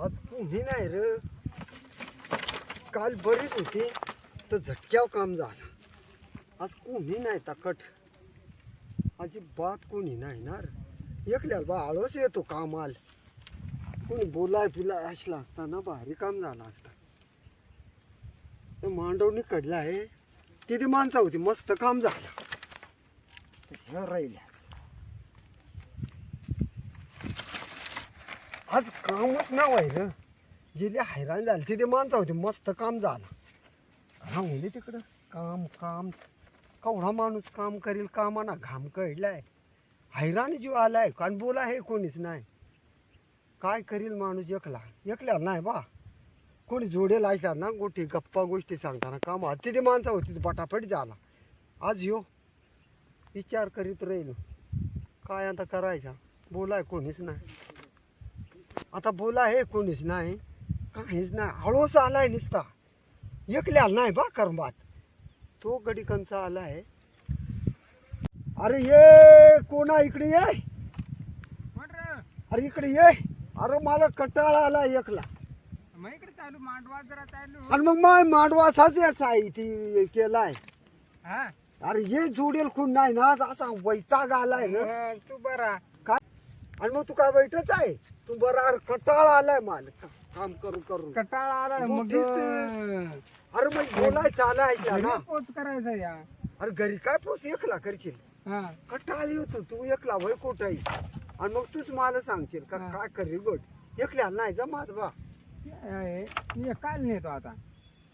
आज कोणी नाही र. काल बरीच होती तर झटक्याव काम झालं. आज कोणी नाही तकट, अजिबात कोणी नाही ना रे. एकल्याला बा आळस येतो कामाल. कोणी बोलाय फिलाय असला असता ना भारी काम झालं असतं. मांडवणी कडला आहे तिथे माणसं होती, मस्त काम झालं. राहिल्या आज कामच नाव आहे र. जिले हैराण झाली तिथे माणसं होती, मस्त काम झालं. हा म्हणजे तिकडं काम काम केवढा माणूस काम करील, कामाना घाम कळलाय, हैराण जीव आलाय. कारण बोला हे कोणीच नाही. काय करील माणूस एकल्या नाही बा. कोणी जोडेल ऐकणार ना गोष्टी गप्पा गोष्टी सांगताना काम तिथे माणसं होती पटापट झाला. आज यो विचार करीत राहिलो काय आता करायचा. बोलाय कोणीच नाही. आता बोला हे कोणीच नाही, काहीच नाही. हळूच आलाय निसता, एकल्याला नाही बा करमात. तो गडी कंचा आलाय. अरे ये कोणा इकडे ये. अरे इकडे ये. अरे मला कटाळा आला एकला. इकडे चालू मांडवा जरा चालू. आणि मग माय मांडवासाच याचा आहे ती केलाय. हा अरे हे जोडेल कोण नाही ना, असा वैताग आलाय ना. तू बरा काय आणि मग तू काय बैठच आहे तू बरा. अरे कटाळा आलाय मला काम करू करू. कटाळा आला मग. मोठीच. अरे मग बोलायचं आलाय ना. पोच करायचा या. अरे घरी काय पोच एकला करशील. हा कटाळी होतो तू एकला वय कोटाई. आणि मग तूच मला सांगशील का काय करी गोट. एकल्या नाही जमात बा. मी काल नेतो आता.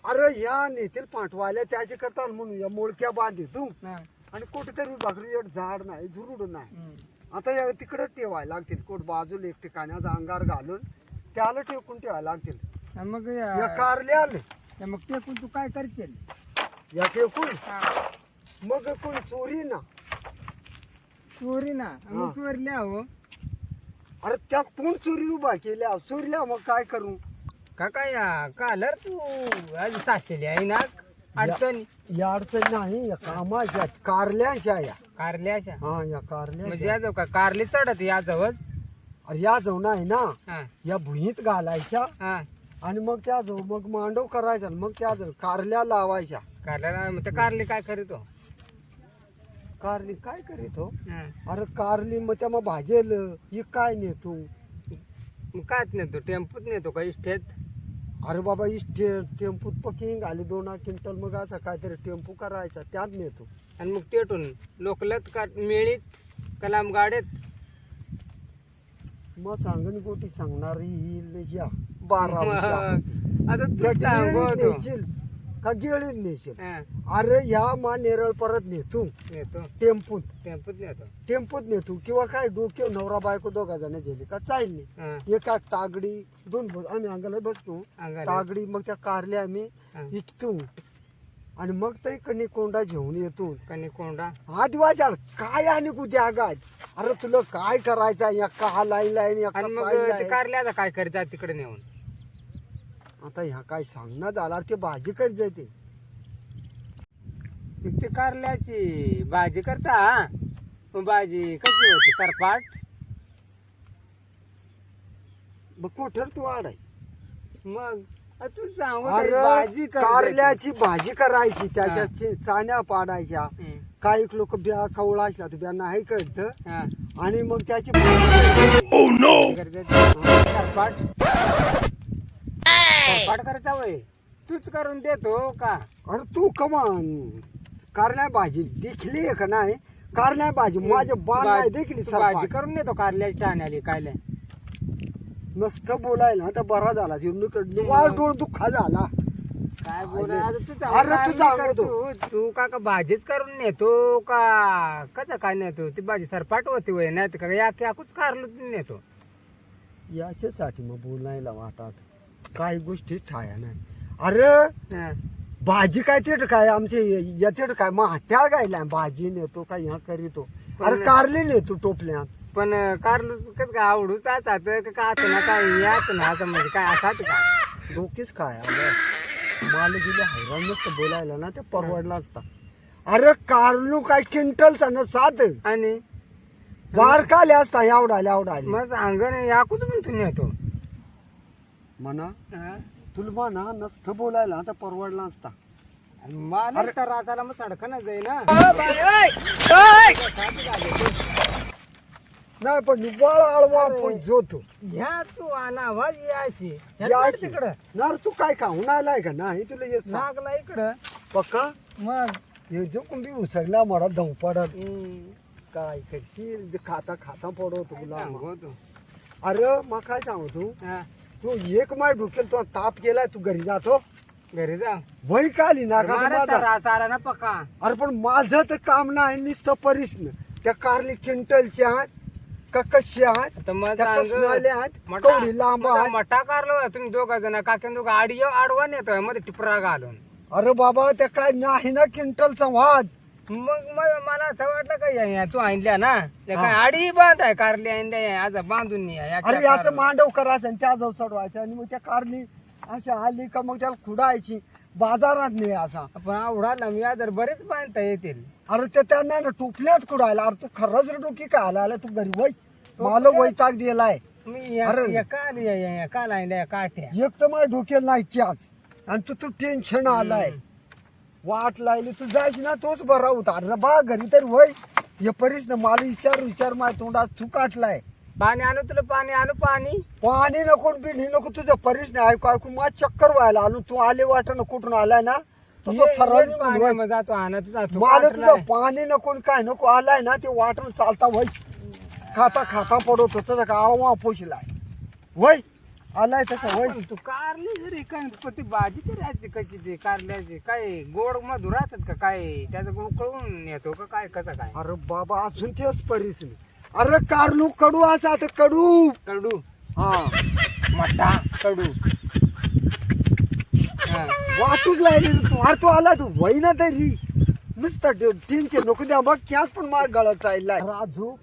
अरे या नेतील पाठवायला त्याचे करता म्हणून या मोळक्या बांध तू. हा. आणि कुठेतरी भाकरी झाड नाही झुरुड नाही. हम्म. आता या तिकडे ठेवायला लागतील कोट बाजूला एक ठिकाणी अंगार घालून त्याला ठेवून ठेवायला लागतील. आणि मग या कारले आले मग टेकून तू काय करशील. या टेकून हा. मग कोणी चोरी ना. चोरी ना हा. मग चोरल्या हो. अरे त्या कोण चोरी उभा केल्या चोरील्या मग काय करू. का काय कालर तू आज सासेली आहे ना अडचण. या अडचण नाही या कामाच्या कारल्याच्या या. कारल्याच्या हा या म्हणजे कारल्या. या जाऊ का कारली चढत या जवळ. अरे या जाऊ नाही ना हा या भुईत घालायच्या हा. आणि मग त्या जाऊ मग मांडव करायचा मग त्या जाऊ कारल्या लावायच्या. कारल्याला मग ते कारली काय करीतो. कारली काय करीत हो. हा. अरे कारली मग त्या मग भाजेल ही काय नेतो. मग कायच नेतो टेम्पूत नेतो का इष्टेत. अरे बाबा इष्टे टेम्पूत पकिंग आली 2 क्विंटल मग असं काहीतरी टेम्पू करायचा त्यात नेतो. आणि मग तेटून लोकलत का मिळीत कलाम गाड्यात. मग सांगण गोटी सांगणारी ही या 12 आता तू सांगतो. नेशील का गेळीत नेशील. हा, अरे ह्या मा नेरळ परत नेतो नेतो टेम्पूत. टेम्पूत नेतो. टेम्पूत नेतो किंवा काय डोक्यावर नवरा बायको 2 जण गेली का चालेल नाही. हा, एका तागडी 2 आम्ही अंगाला बसतो अंगाला. तागडी मग त्या कारल्या आम्ही हा. इकतो आणि मग ते कणी कोंडा घेऊन येतो. कणी कोंडा आदिवासी काय आणि कुठे गाय. अरे तुला काय करायचं या का लाईन आणि एका मग साईडला ते आहे. कारल्याचा काय करतात तिकडे नेऊन. आता ह्या काय सांगण्यात झाला ते भाजी करीत जाते. मग ते कारल्याची भाजी करता. मग भाजी कशी होती सरपाट. मग कोठर तू आडाय. मग तू सांग अरे भाजी कर. कारल्याची भाजी करायची त्याच्यात चाण्या पाडायच्या. हम्म. काही लोक बिया कवळा असला तर बिया नाही कळत हा. आणि मग त्याची भाजी करायची. सरपाट सरपाट करायचा वय तूच करून देतो का. अरे तू कमान कारल्या भाजी देखली का नाही. कारल्या भाजी माझे बाण नाही देखली तू भाजी सरपाट. करून देतो कारल्याची टाण्याली कायले. नसतं बोलायला तर बरा झाला वाळ डोळ दुःखा झाला. काय बोला अरे तू तू सांगतो. तू का का भाजीच करून नेतो का कसं काय नेतो. ती भाजी सरपाट होती वय नाही का या याकूच कारलं नेतो. याच्यासाठी मग बोलायला वाटत काही गोष्टी ठाया नाही. अरे हा. भाजी काय तेट काय आमचे येतेट काय मग हट्या गायला भाजी नेतो का ह्या करीतो. अरे कारले नेतो टोपल्यात. पण कारलं कसं काय आवडूच आता का आता ना काय याच ना असं म्हणजे काय असं का. डोकेच काय आलं मला गेले हैराण नसतं बोलायला ना ते परवडला असता. अरे कारलू काय क्विंटलचा ना 7 आणि बार काले असता एवढा एवढा. मग अंगण याकूच म्हणतो नेतो. म्हणा हा? तुला म्हणा नसतं बोलायला आता परवडला असता. आणि मला तर राताला मग सडकं जाई ना. नाही पण बाळ आळवा आपण जोतो ह्या तू आवाज यायची यायची. तिकडं ना रे, तू काय खाऊन आलाय का नाही तुला येत लागला इकडं पक्का मग हे जो कुंभी उचलला मला धाव पडत काय करशील खाता खाता पडव तुला. सांगतो अरे मग काय सांगू तू हा, तू एक माय ढुकेल तो ताप केलाय तू घरी जातो घरी जा वही काली ना का तर माझा. रात आला ना पक्का. अरे पण माझं तर काम नाही नुसतं परिश्रम. त्या कारली क्विंटलचे आहेत का कशी आहेत तर मग त्या सांग. कसनाले आहेत मटा- कवडी लांब आहेत. मटा कारलो तुम्ही दोघा जण काक्या दोघं आडी आडवा नेतोय मध्ये टिपरा घालून. अरे बाबा त्या काय नाही ना क्विंटलचा वाद. मग मला असं वाटलं का तू आणल्या ना त्या काय आडी बांध आहे कारली आणल्या आज बांधून नाही आहे. अरे याचं मांडव करायचं आणि त्या जाऊ चढवायचं आणि मग त्या कारली अशी आली का मग त्याला खुडायची बाजारात नाही असा. आपण आवडाला मी जर बरेच बांधता येतील. अरे ते त्यांना ना टोपल्याच कुडायला. अरे तू खरंच रे डोकी काय आला तू घरी वय मला वैताग दिलाय. मी अरे. काल आणल्या काठ्या एक तर माझ्या डोक्याला नाही त्याच आणि तू टेन्शन आलाय वाट लागली तू जायची ना तोच बरा होता. अरे बा घरी तर वय हे परीस ना मला विचार माझ्या तोंडात तू काटलाय. पाणी आणू तुला पाणी आणू पाणी. पाणी नको बिणी नको तुझं परीस नाही ऐकू ऐकून माझ चक्कर व्हायला आलो. तू आले वाटणं कुठून आलाय ना तसं सरळ निघून वय. मग जातो आणा तुझा मला तुझं पाणी नको आणि काय नको आलाय ना ते वाटण चालता वय खाता खाता पडवतो तसं का आवा पोचलाय वय आलाय तसं वय. तू कारली जरी काय पण ती भाजी तरी याची कशी ती कारल्याची काय गोड मधुर राहतात का काय त्याचं उकळून येतो का काय कसं काय. अरे बाबा अजून तेच परीस नाही. अरे कारलू कडू असा आता कडू कडू हा मटा कडू हा. वाटूच लागली रे तू. अरे तू आला तू वय ना तरी नुसतं तीनशे नको द्या मग त्याच पण माग गळत चाललाय. राजू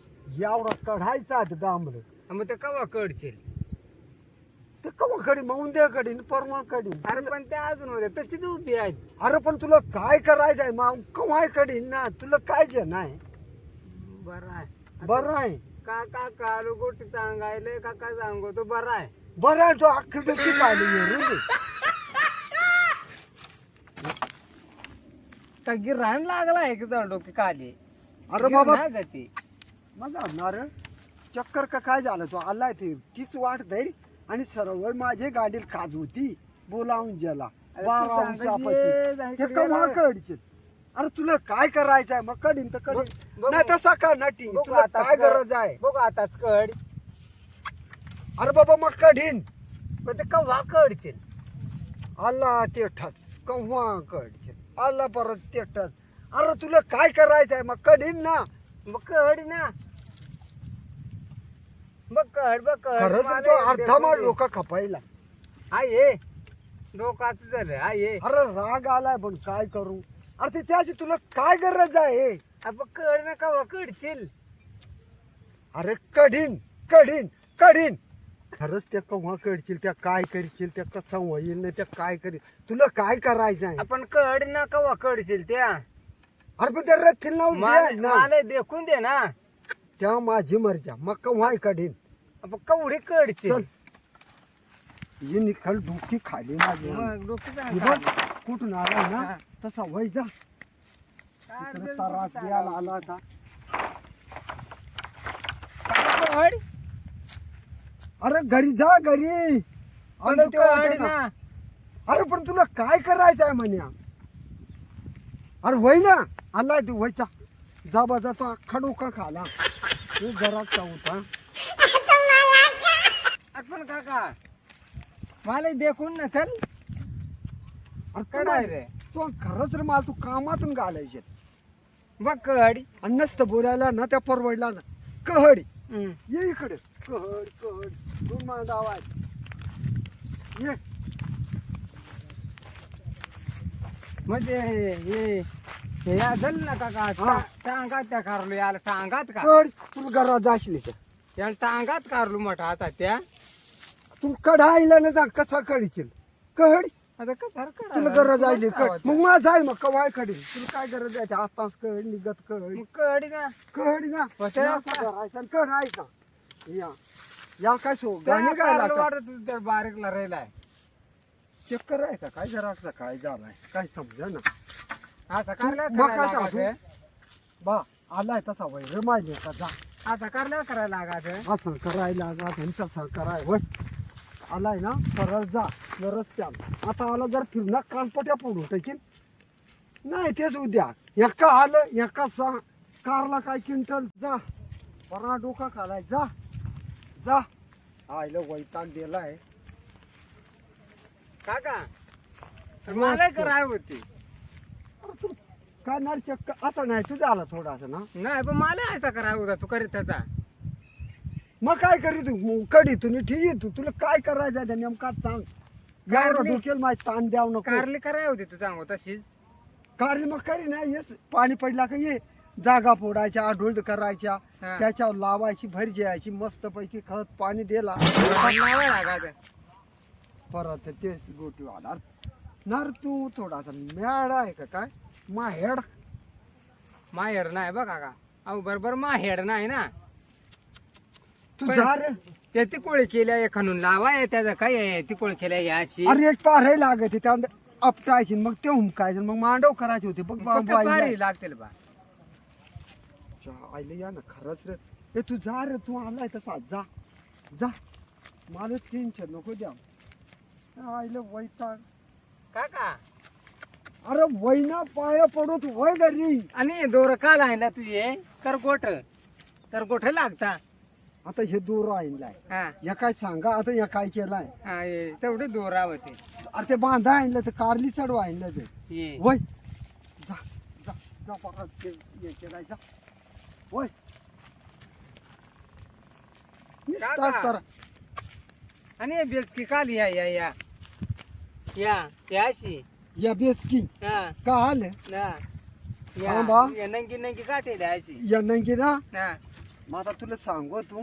एवढा कढायचा डांबर मग ते कवा कडशील. ते कवा कडी मग उद्या कडी परवा कडी. अरे पण त्या अजून होत्या तशीच उभी आहेत. अरे पण तुला काय करायचंय मग कवाय कडी ना तुला काय जे नाही बरं आहे बरं आहे का कालू गोटी सांगायले का काय सांगू तो बरं आहे. बरं आहे तो अख्खी डोकी पाहिली रे. का गिराण लागला आहे की जण डोकी काली. अरे बाबा नाही गती. मजा असणार चक्कर का काय झालं तो आलाय ते तीच वाट धैर आणि सरळ माझी गाडीला काज होती बोलावून गेला अरे तू 12 सांगायची, अंशापैकी. सांगायची ते कवा रे. कडचे. अरे तुला काय करायचंय मग कडीन तर कडीन बघू. नाही तसा का नटी बघू तुला आता काय कर. गरज आहे. बघ आताच कड. अरे बाबा मग कढीन पण ते कवा कडशील. आला ते ठस कव्हा कडचे आला परत ते ठस. अरे तुला काय करायचंय मग कढीन ना. मग कड ना बघ कड खरंच तो अर्धा माळ डोका खपायला. आहे डोकाच झालं आहे. अरे राग आलाय पण काय करू. अरे ते त्याची तुला काय गरज आहे. आपण कड ना कवा कडशील. अरे कढीन कढीन कढीन खरंच त्या कव्हा कडशील त्या काय करशील त्या कसा होईल नाही त्या काय करील तुला काय करायचं आहे. आपण कड ना कवा कडशील त्या. अरे पण त्या रथील लावून दे ना मला देखून दे ना. त्या माझी मर्जा मग कव्हा कढीन आपण कवडी कडशील. चल ही निखल डोकी खाली माझी मग डोकी ही बघ, कुठून आला ना हा. तसा वय जा इकडे त्रास द्यायला आला आता. कड अरे घरी जा घरी आलं ते वाटत ना. ना. अरे पण तुला काय करायचं आहे म्हण्या. अरे वय ना आलाय तू वयचा जा बाजा तो अख्खा डोका खाला तू जरा होता. आपण काका मला देखून ना चल. अरे कड आहे रे. तू खरंच रे मला तू कामातून घालायचे बघ कड. आणि नसतं बोलायला ना त्या परवडला ना कहडी हम्म. ये इकडे कहड कहड तू माझा आवाज ये. म्हणजे हे झालं ना काका हा. टांगात त्या कारलो याला टांगात का कड तू घरात जाशील इथे. याला टांगात कारलो मोठा आता त्या. तू कढायला ना जा कसा कडीशील कहड आता का तुला गरज आहे कड मग मला जाय मग कवाय कडी तुला काय गरज आहे आताच कड निघत कड मग कडी ना कड ना होत्या असं करायचं आणि कढायचा या या काय सो गाणी गायला का? वाटत होतं तर बारीकला राहिलाय. चक्कर आहे का काय जरा काय झालाय काय समजा ना. आता कारल्या मग काय करायला सांगू? लागायचं. बा आलाय तसा वैर माहिती का जा आता कारल्या करायला लागायचं. असं करायला आणि तसं कराय होय आलाय ना सरळ जा रस्त्यात आता आला जर फिरणार कानपट्या पडू टाकीन नाही तेच उद्या एका आलं एका कारला काय क्विंटल जा परा डोका खालाय जा जा आयलं वैताग दिलाय काका मला कराय होती. काय ना चक्क असं नाही तुझं आला थोडासा ना नाही पण मला ऐसा कराय होता तू करीत त्याचा. मग काय करी तू कडी तुम्ही ठीक आहे तुला काय करायचं आहे नेमका सांग एवढं कारली. डोक्याला माहिती ताण द्याव नको कारली कराय होती तू सांगू तशीच. कारली मग करी नाही येस पाणी पडला का ये जागा फोडायच्या आढोळ करायच्या हा. त्याच्यावर लावायची भर जायची मस्त पैकी खत पाणी दिला लावायला लागायचं. परत तेच गोटी वाढणार नर तू थोडासा मॅड आहे का काय माहेड माहेड नाही बघ काका. अहो बरोबर माहेड नाही ना. तू पण- जा रे ते तिकोळी केल्या एखादून लावाय त्याचं काय आहे तिकोळ केल्या याची. अरे एक पार लागत त्यामध्ये आपटायची मग ते हुमकायचं मग मांडव करायचे होते बघ फक्त पारी लागतील बा. आईले या ना खरंच रे ए तू जा रे तू आलाय तसा जा जा मला टेन्शन नको द्या आईले वैताग काका अरे वैना पाया पडत वय घरी आणि दोर काल आणला तुझे करगोठ लागता. आता हे दूर आणलाय हा या काय सांगा आता या काय केलाय हा, हे तेवढे दोरा होते. अरे ते बांधा आणलं तर कारली चढवा आणलं ते ये. वय जा जा जा परत ते हे केलाय जा वय निस्तार काका. तर आणि हे बेचकी काल या या या या याशी या बेसकी हा का आलं ना हा बा. या नंगी नंगी काटे द्यायची. या नंगी ना हा मग आता तुला सांगू तू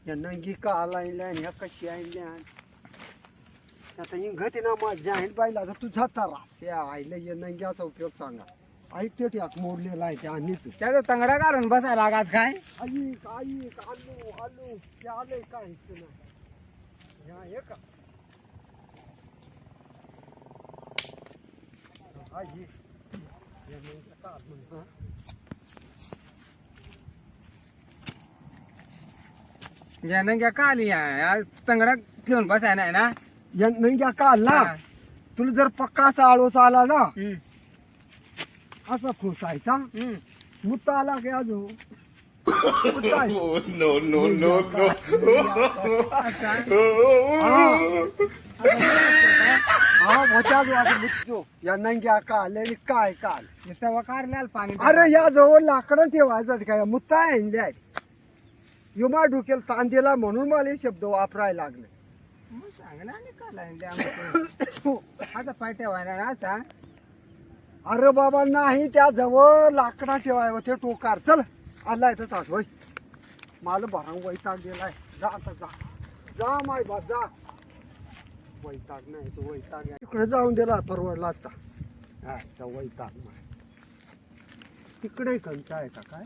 या नंगी का आणल्या ह्या कशी आणल्या आता इंगती ना माझ्या आहे पाहिला आता तू जाता रास त्या आईला या नंग्याचा उपयोग सांगा ऐकते ट्याक मोडलेला आहे त्या आणि तू त्याचा तंगडा काढून बसायला लागत काय. ऐक ऐक आलू आलू ते आलंय काय इथं नाही ह्या हे का हा ये या नंग्या का म्हणतो या नंग्या काल या तंगडा ठेवून बसाय नाही ना. या नंग्या का आला हा. तुला जर पक्का असा आळोस आला ना हम्म, असा खोसायचा हम्म. मुत्ता आला की अजून या नंग्या काल आणि काय काल नुसतं वकारल्याला पाणी अरे या जवळ लाकडं ठेवायचं काय मुत्ता आहे युमा डोक्याला ताण दिला म्हणून मला हे शब्द वापरायला लागले मग सांग ना आणि काल आहे ते आमचं. आता पाय ठेवायला ना आता. अरे बाबा नाही त्या जवळ लाकडा ठेवाय ते टोकार चल आलाय तसाच होय मला भरांग वैताग दिलाय जा आता जा जा माय बा जा वैताग नाही तो वैताग आहे तिकडे जाऊन दिला परवडला असता हा वैताग नाही तिकडे कंचा आहे का काय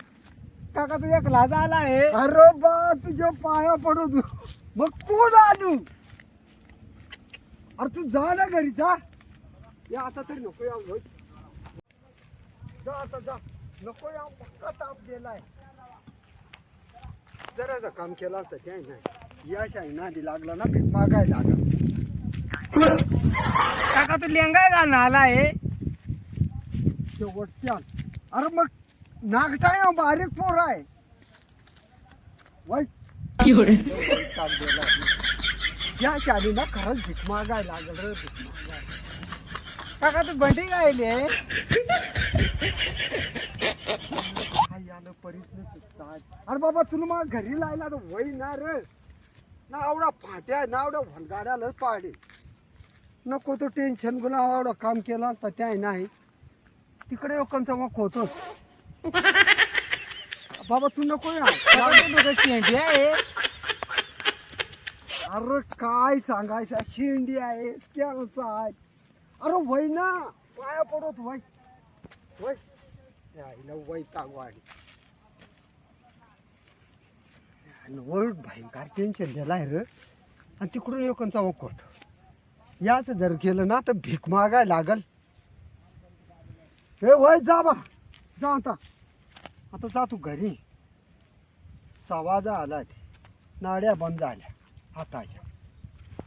काका तुझ्या क्लास आला आहे. अरे बा तुझ्या पाया पडू मग कोण आलू अरे तू जा ना घरी जा या आता तरी नको या होय. जा आता जा नको या पक्का ताप गेलाय जराचं काम केलं असतं ते नाही या शाही नादी लागला ना भीक मागायला लागला काका तू लेंगाय घालून आला आहे. शेवटच्या अरे मग नागटाय बारीक पोर आहे वय ताप गेलाय या शाली ना खरंच भीक मागायला लागल रे भीक मागायला काका तू बंटी गायले. काय यानं परिस्थिती सुचतात अरे बाबा तुला मग घरी लायला तर वय ना रे ना आवडा फाट्या ना आवडा भनगाड्याला पाडे नको तो टेन्शन गुला आवडा काम केलं असता त्या नाही तिकडे लोकांचा मग होतोच बाबा तू नको या शेंडी आहे. अरे काय सांगायचं शेंडी आहे त्याचं आहे अरे वय ना पाया पडत वय वय यायला वैताग वाढी वळ भयंकर टेन्शन दिलाय रे. आणि तिकडून एकूण चौक होतो. याच जर केलं ना तर भीक मागाय लागल. हे वय जा बा, जा आता. आता जा तू घरी. 6 वाजा आला, नाड्या बंद झाल्या हाताच्या.